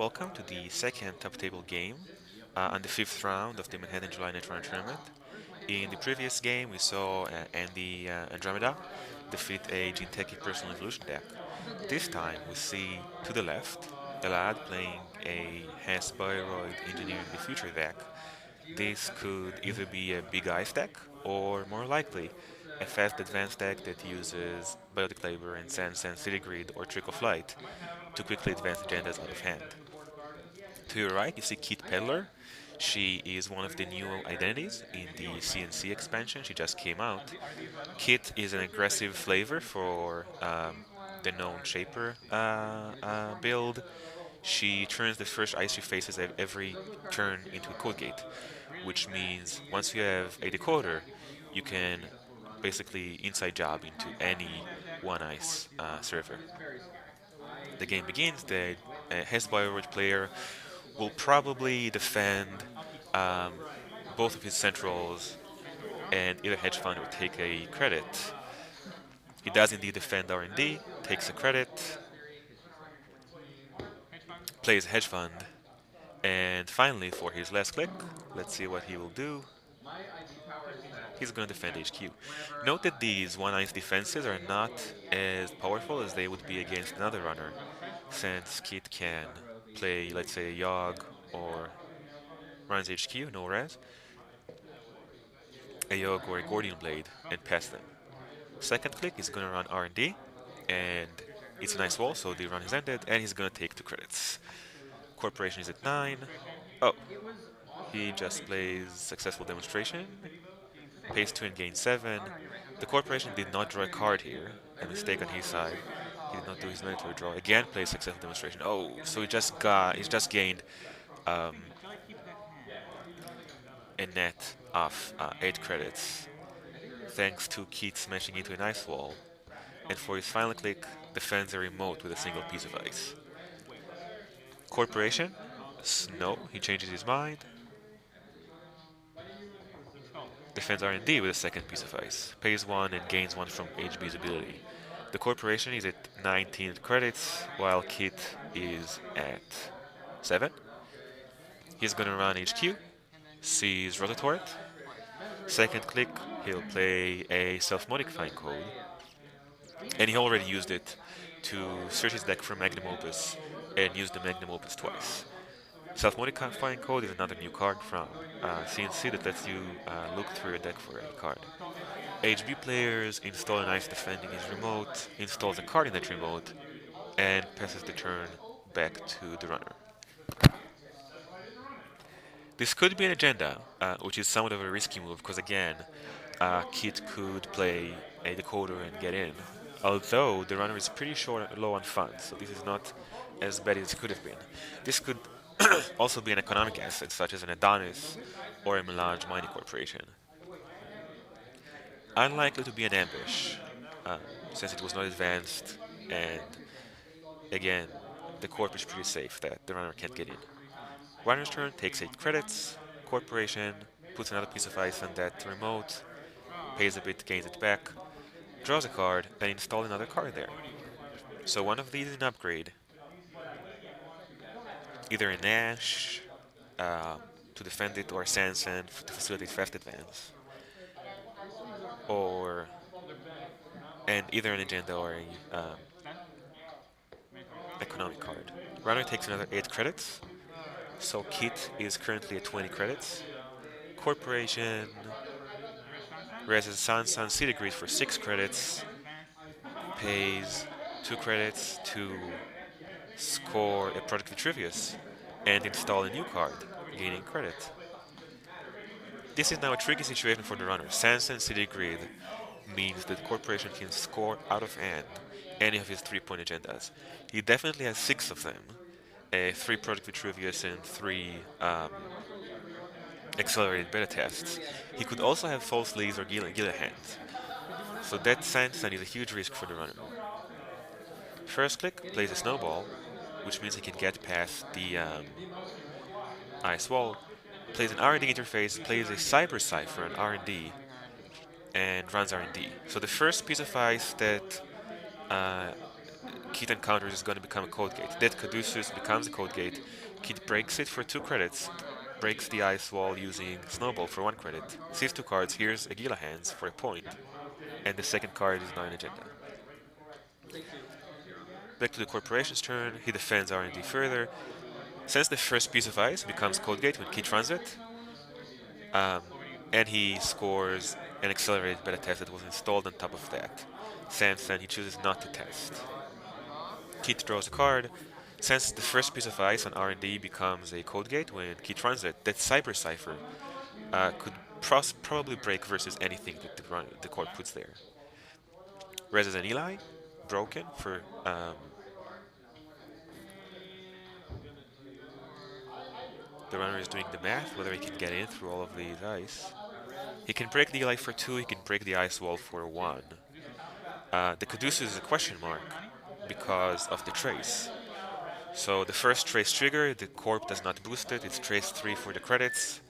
Welcome to the second top table game on the fifth round of the Manhattan July Netrunner tournament. In the previous game, we saw Andy Andromeda defeat a Jinteki Personal Evolution deck. This time, we see to the left Elad playing a Hasbiroid Engineering the Future deck. This could either be a Big Ice deck, or more likely, a fast advanced deck that uses Biotic Labor and Sands and City Grid or Trick of Light to quickly advance agendas out of hand. To your right, you see Kit Peddler. She is one of the new identities in the CNC expansion. She just came out. Kit is an aggressive flavor for the known Shaper build. She turns the first ice she faces every turn into a code gate, which means once you have a decoder, you can basically inside job into any one ice server. The game begins. The Hezbollah player will probably defend um, both of his centrals and either hedge fund or take a credit. He does indeed defend R&D, takes a credit, plays hedge fund, and finally for his last click, let's see what he will do. He's going to defend HQ. Note that these one ice defenses are not as powerful as they would be against another runner, since Kit can play, let's say, a Yogg or runs HQ, no res, a Yogg or a Gordian Blade, and pass them. Second click, he's gonna run R&D, and it's a nice wall, so the run is ended, and he's gonna take 2 credits. Corporation is at 9. Oh, he just plays Successful Demonstration, pays 2 and gains 7. The Corporation did not draw a card here, a mistake on his side. He did not do his mandatory draw. Again, plays Successful Demonstration. Oh, so he's just gained um, a net of 8 credits, thanks to Keith smashing into an ice wall, and for his final click, defends a remote with a single piece of ice. Corporation? No, he changes his mind. Defends R&D with a second piece of ice. Pays 1 and gains 1 from HB's ability. The Corporation is at 19 credits, while Kit is at 7. He's gonna run HQ, sees Rototort. Second click, he'll play a self-modifying code, and he already used it to search his deck for Magnum Opus and use the Magnum Opus twice. Self-modifying code is another new card from CNC that lets you look through your deck for any card. HB players install an ice defending his remote, installs a card in that remote, and passes the turn back to the runner. This could be an agenda, which is somewhat of a risky move because again, Kit could play a decoder and get in. Although the runner is pretty low on funds, so this is not as bad as it could have been. This could also be an economic asset such as an Adonis or a Melange Mining Corporation. Unlikely to be an ambush, since it was not advanced, and again, the corp is pretty safe that the runner can't get in. Runner's turn takes 8 credits. Corporation puts another piece of ice on that remote, pays a bit, gains it back, draws a card, then install another card there. So one of these is an upgrade. Either a Nash to defend it, or a Sansan to facilitate fast advance. Or and either an agenda or a economic card. Runner takes another 8 credits. So Kit is currently at 20 credits. Corporation raises Sansan City Grid for 6 credits, pays 2 credits to score a Product Vitruvius, and install a new card, gaining credit. This is now a tricky situation for the runner. Sansan City Grid means that the Corporation can score out of hand any of his 3-point agendas. He definitely has 6 of them. 3 Product Vitruvius and 3 accelerated beta tests. He could also have false leads or Gila hands. So that Sansan is a huge risk for the runner. First click plays a snowball, which means he can get past the ice wall, plays an R&D interface, plays a Cyber Cipher on R&D, and runs R&D. So the first piece of ice that Kid encounters is going to become a code gate. That Caduceus becomes a code gate. Kid breaks it for 2 credits, breaks the ice wall using Snowball for 1 credit. Sees 2 cards, here's Aguila Hands for a point, and the second card is now an agenda. Back to the corporation's turn, he defends R&D further. Since the first piece of ice becomes code gate when Kid runs it, um, and he scores an accelerated beta test that was installed on top of that. Since then, he chooses not to test. Kit draws a card. Since the first piece of ice on R&D becomes a code gate when Kit runs it, that Cyber Cipher could probably break versus anything that the court puts there. Raises an Eli, broken for the runner is doing the math, whether he can get in through all of these ice. He can break the Eli for 2, he can break the ice wall for 1. The Caduceus is a question mark because of the trace. So the first trace trigger, the corp does not boost it, it's trace 3 for the credits,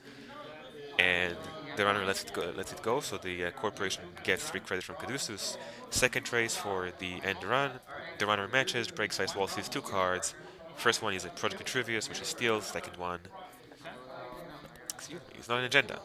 and the runner lets it go, so the corporation gets 3 credits from Caduceus. Second trace for the end run, the runner matches, breaks ice wall, sees 2 cards. First one is a Project Trivius, which is steals, second one, excuse me, it's not an agenda.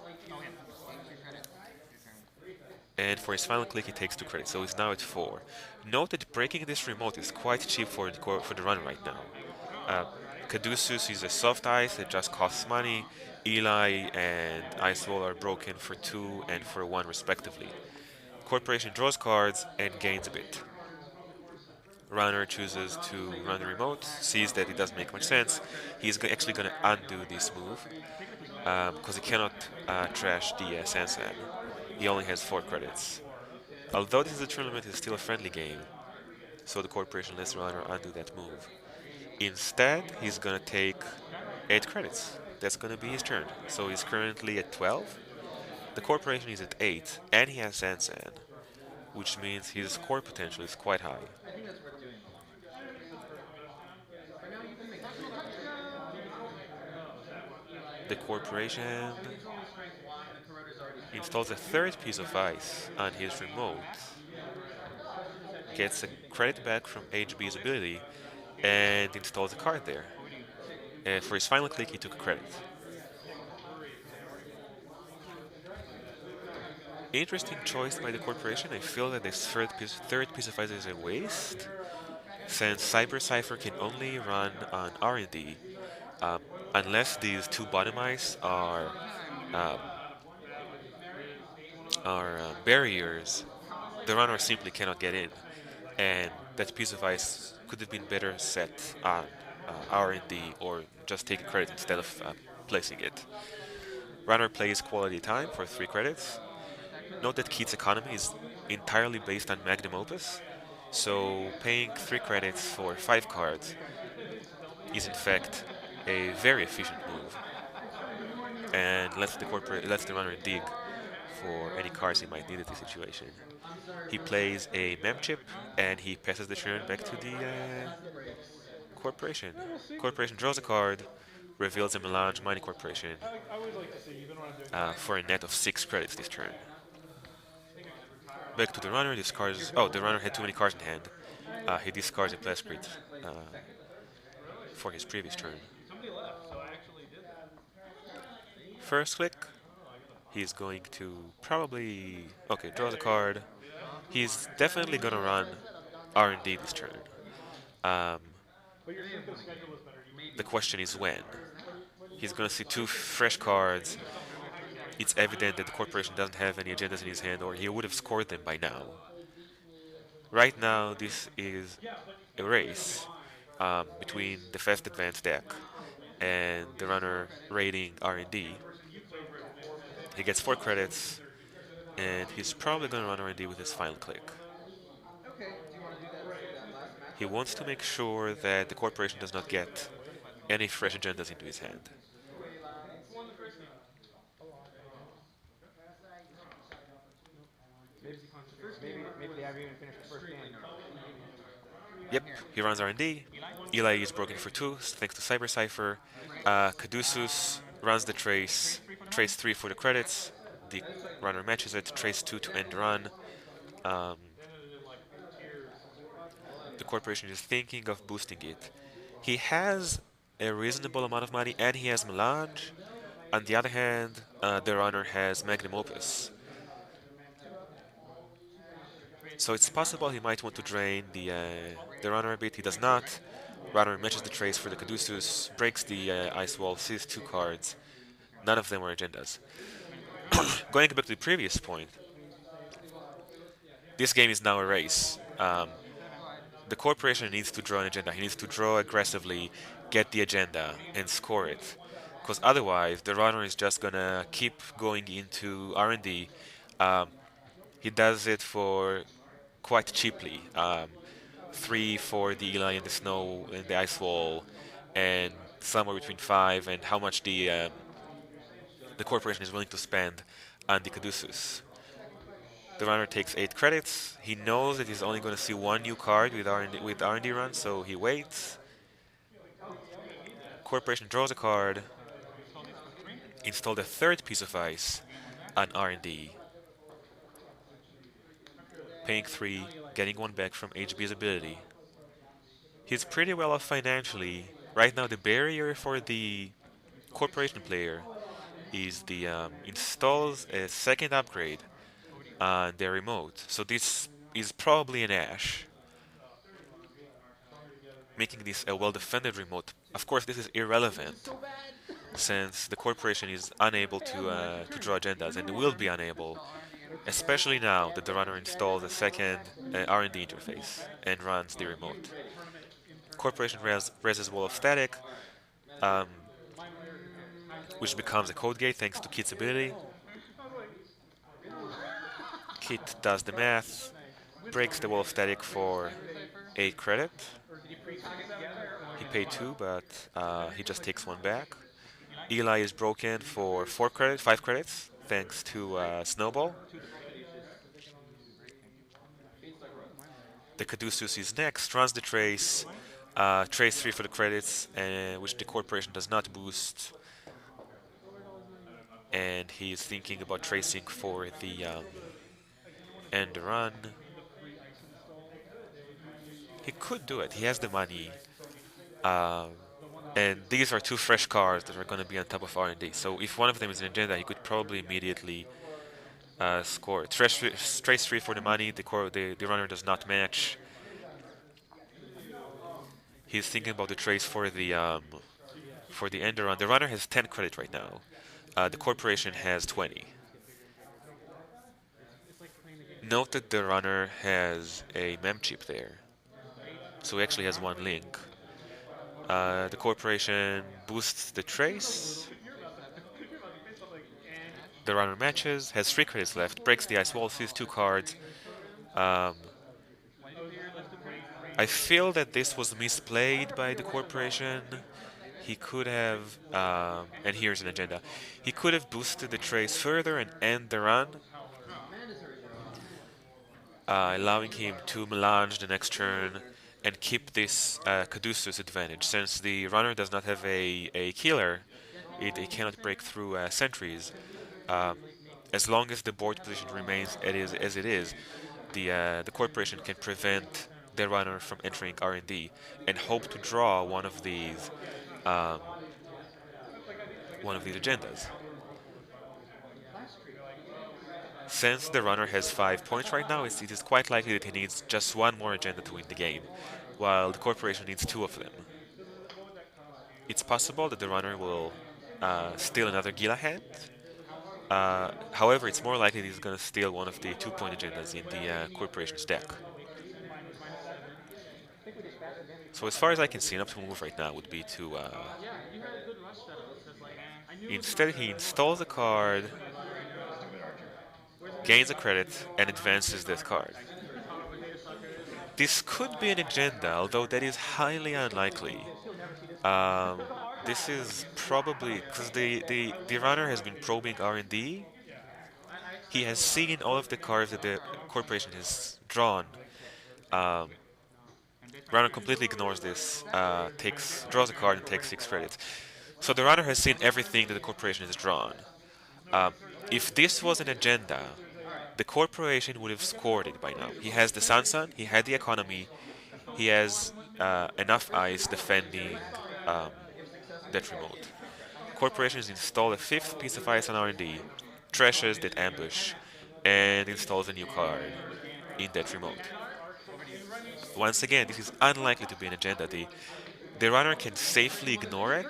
And for his final click, he takes 2 credits, so he's now at 4. Note that breaking this remote is quite cheap for the run right now. Caduceus is a soft ice, it just costs money. Eli and Ice Wall are broken for 2 and for 1 respectively. Corporation draws cards and gains a bit. Runner chooses to run the remote, sees that it doesn't make much sense. He's actually going to undo this move because he cannot trash the Sansan. He only has 4 credits. Although this is a tournament, it's still a friendly game, so the corporation lets the runner undo that move. Instead, he's gonna take 8 credits. That's gonna be his turn. So he's currently at 12. The corporation is at 8, and he has Sansan, which means his score potential is quite high. The corporation installs a third piece of ice on his remote, gets a credit back from HB's ability, and installs a card there. For his final click, he took a credit. Interesting choice by the corporation. I feel that this third piece of ice is a waste, since Cyber Cipher can only run on R&D unless these 2 bottom ice um, are barriers. The runner simply cannot get in, and that piece of ice could have been better set on R&D or just take a credit instead of placing it. Runner plays quality time for 3 credits. Note that Keith's economy is entirely based on Magnum Opus, so paying 3 credits for 5 cards is in fact a very efficient move, and lets the runner dig for any cards he might need in this situation. He plays a mem chip, and he passes the turn back to the corporation. Corporation draws a card, reveals a Melange Mining Corporation for a net of 6 credits this turn. Back to the runner, discards. Oh, the runner had too many cards in hand. He discards a Plesprit for his previous turn. First click, he's going to probably. Okay, draws a card. He's definitely gonna run R&D this turn. Um, the question is when. He's gonna see 2 fresh cards. It's evident that the corporation doesn't have any agendas in his hand, or he would have scored them by now. Right now, this is a race between the fast advanced deck and the runner raiding R&D. He gets 4 credits, and he's probably going to run R&D with his final click. He wants to make sure that the corporation does not get any fresh agendas into his hand. Yep, he runs R&D. Eli is broken for 2, thanks to Cyber Cipher. Caduceus runs the trace 3 for the credits. The runner matches it, trace 2 to end run. Um, The corporation is thinking of boosting it. He has a reasonable amount of money and he has Melange. On the other hand, the runner has Magnum Opus. So it's possible he might want to drain the runner a bit. He does not. Runner matches the trace for the Caduceus, breaks the ice wall, sees two cards. None of them are agendas. Going back to the previous point, this game is now a race. The corporation needs to draw an agenda. He needs to draw aggressively, get the agenda, and score it. Because otherwise, the runner is just gonna keep going into R&D. Um, he does it for quite cheaply. Three for the Eli and the snow and the ice wall, and somewhere between five and how much the corporation is willing to spend on the Caduceus. The runner takes 8 credits. He knows that he's only going to see one new card with R&D run, so he waits. Corporation draws a card, install the third piece of ice on R&D, paying 3, getting 1 back from HB's ability. He's pretty well off financially. Right now, the barrier for the corporation player is the installs a second upgrade on their remote. So this is probably an Ash, making this a well-defended remote. Of course, this is irrelevant since the corporation is unable to draw agendas and will be unable, especially now that the runner installs a second R&D interface and runs the remote. Corporation raises Wall of Static, um, which becomes a code gate thanks to Kit's ability. Kit does the math, breaks the Wall of Static for 8 credit. He paid 2, but he just takes 1 back. Eli is broken for 5 credits, thanks to Snowball. The Caduceus is next, runs the trace, trace 3 for the credits, which the corporation does not boost. And he is thinking about tracing for the end run. He could do it, he has the money. And these are 2 fresh cards that are going to be on top of R&D. So if one of them is an agenda, he could probably immediately score. Trace 3 for the money, the runner does not match. He's thinking about the trace for the end run. The runner has 10 credit right now. The corporation has 20. Note that the runner has a mem chip there, so he actually has 1 link. The corporation boosts the trace. The runner matches, has 3 credits left, breaks the ice wall, sees 2 cards. I feel that this was misplayed by the corporation. He could have, and here's an agenda, he could have boosted the trace further and end the run, allowing him to melange the next turn and keep this Caduceus advantage. Since the runner does not have a killer, it cannot break through sentries. As long as the board position remains as it is, the corporation can prevent the runner from entering R&D and hope to draw one of these agendas. Since the runner has 5 points right now, it is quite likely that he needs just 1 more agenda to win the game, while the corporation needs 2 of them. It's possible that the runner will steal another Gila hand. However, it's more likely he's going to steal one of the 2-point agendas in the corporation's deck. So as far as I can see, an optimal move right now would be to instead he installs a card, gains a credit, and advances that card. This could be an agenda, although that is highly unlikely. This is probably because the runner has been probing R&D. He has seen all of the cards that the corporation has drawn. Runner completely ignores this, draws a card and takes 6 credits. So the runner has seen everything that the corporation has drawn. If this was an agenda, the corporation would have scored it by now. He has the Sansan, he had the economy, he has enough ice defending um, that remote. Corporations install a fifth piece of ice on R&D, trashes that ambush, and installs a new card in that remote. Once again, this is unlikely to be an agenda. The runner can safely ignore it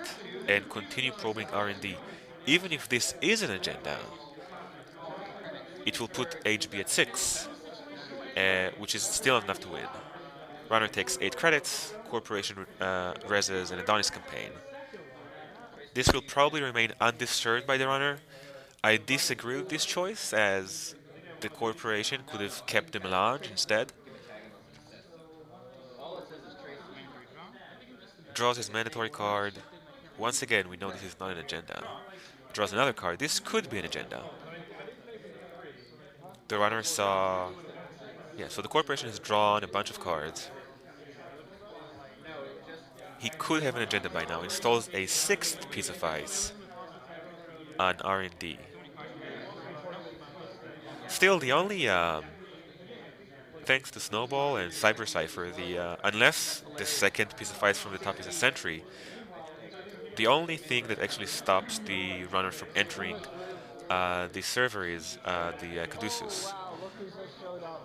and continue probing R&D. Even if this is an agenda, it will put HB at 6, which is still enough to win. Runner takes 8 credits, Corporation reses an Adonis campaign. This will probably remain undisturbed by the runner. I disagree with this choice, as the Corporation could have kept the Melange instead. Draws his mandatory card. Once again, we know this is not an agenda. Draws another card. This could be an agenda. The runner saw... Yeah, so the Corporation has drawn a bunch of cards. He could have an agenda by now. Installs a sixth piece of ice on R&D. Still, the only thanks to Snowball and Cyber Cipher, unless the second piece of ice from the top is a Sentry, the only thing that actually stops the runner from entering the server is the Caduceus.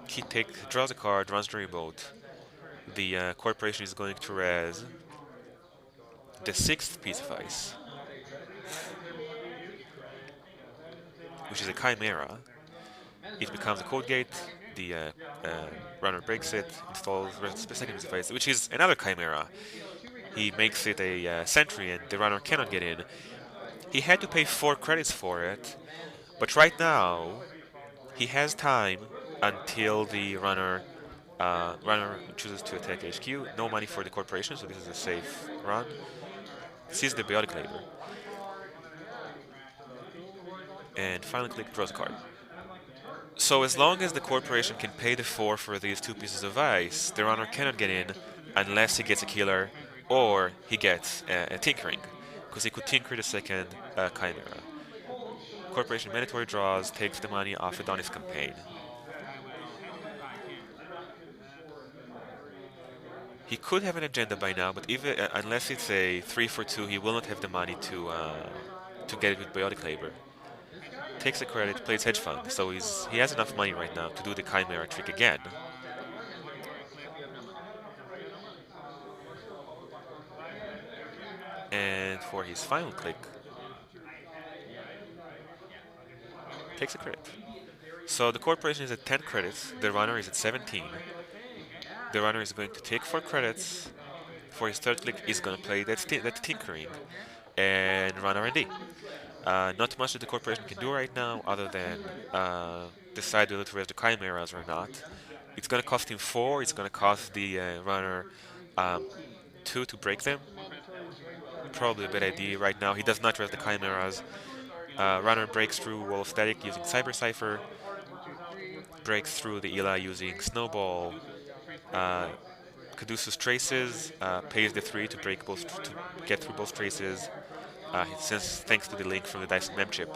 He draws a card, runs the remote. The Corporation is going to res the sixth piece of ice, which is a Chimera. It becomes a Code Gate. The runner breaks it, installs the second piece of ice, which is another Chimera. He makes it a Sentry, and the runner cannot get in. He had to pay 4 credits for it, but right now he has time until the runner chooses to attack HQ. No money for the Corporation, so this is a safe run. Sees the Biotic Labor, and finally click draws a card. So as long as the Corporation can pay the 4 for these 2 pieces of ice, the runner cannot get in unless he gets a killer or he gets a tinkering, because he could tinker the second Chimera. Corporation mandatory draws, takes the money off Adonis campaign. He could have an agenda by now, but even unless it's a 3 for 2, he will not have the money to get it with Biotic Labor. Takes a credit, plays hedge fund, so he has enough money right now to do the Chimera trick again. And for his final click, takes a credit. So the Corporation is at 10 credits, the runner is at 17. The runner is going to take 4 credits. For his third click, he's going to play that tinkering and run R&D. Not much that the Corporation can do right now, other than decide whether to raise the Chimeras or not. It's going to cost him 4. It's going to cost the runner 2 to break them. Probably a bad idea right now. He does not raise the Chimeras. Runner breaks through Wall of Static using Cyber Cipher. Breaks through the Ela using Snowball. Caduceus traces, pays the 3 to get through both traces. Thanks to the link from the Dyson mem chip.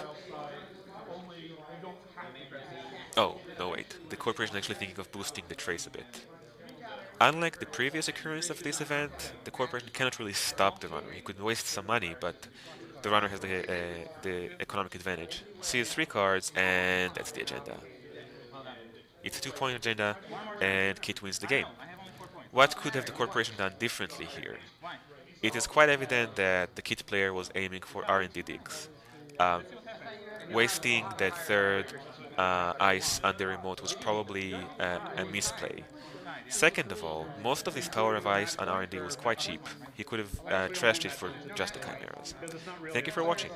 Oh, no wait. The Corporation is actually thinking of boosting the trace a bit. Unlike the previous occurrence of this event, the Corporation cannot really stop the runner. He could waste some money, but the runner has the economic advantage. Sees 3 cards, and that's the agenda. It's a 2-point agenda, and Kit wins the game. What could have the Corporation done differently here? It is quite evident that the Kit player was aiming for R&D digs. Wasting that third ice on the remote was probably a misplay. Second of all, most of this tower of ice on R&D was quite cheap. He could have trashed it for just the Chimeras. Thank you for watching.